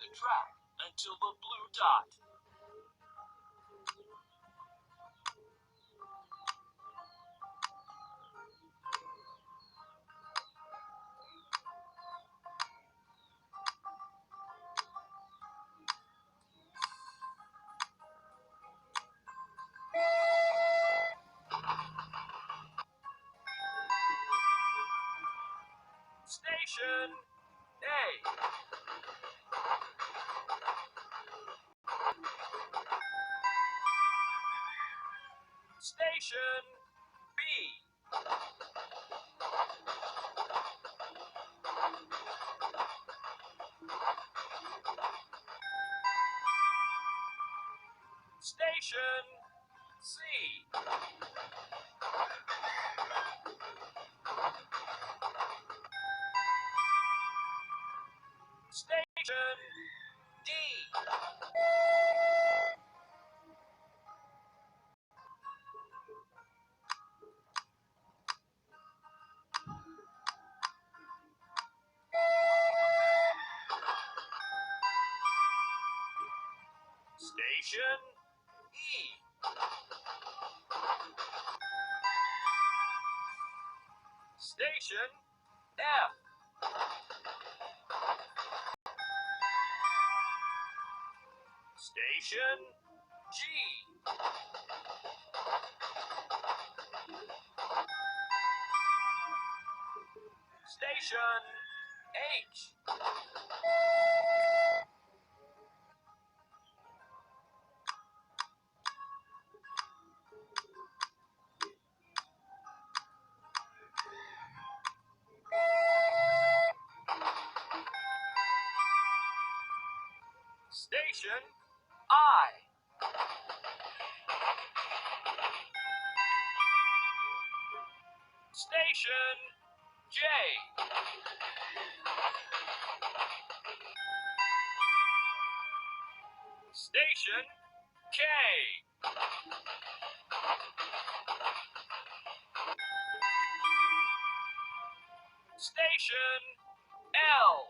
the track until the blue dot. Station A. Station B. Station C. Station D. Station E. Station F. Station G. Station H. Station I. Station J. Station K. Station L.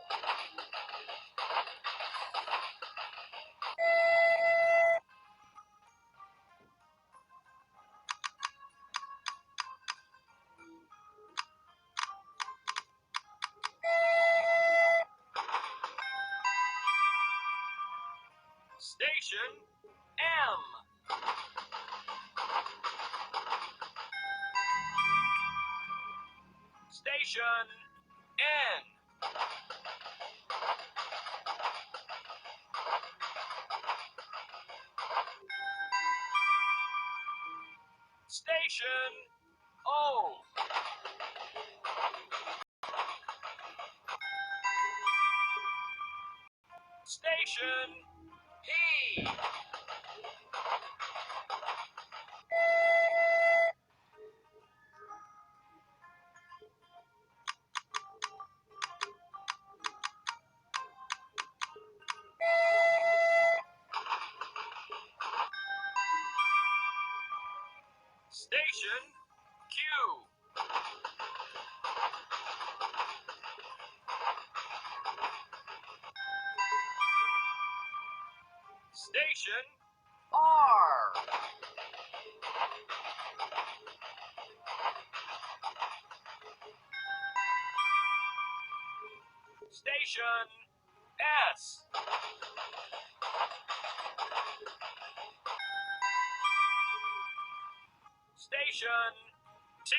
Station M. Station N. Station O. Station P. Station Q. Station R. Station S. Station T.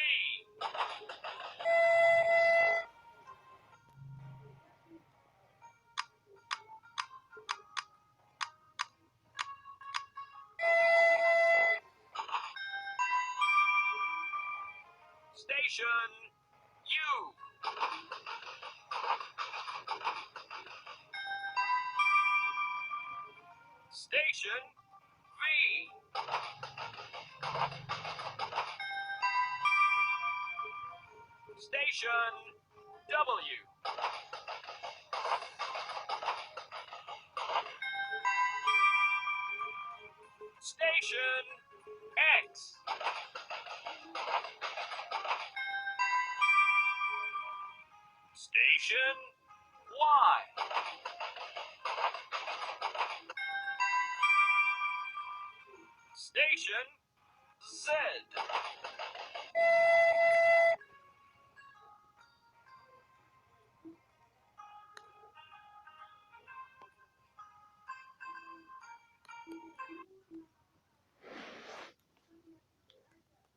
Station U. Station V. Station W. Station X. Station Y. Station Z.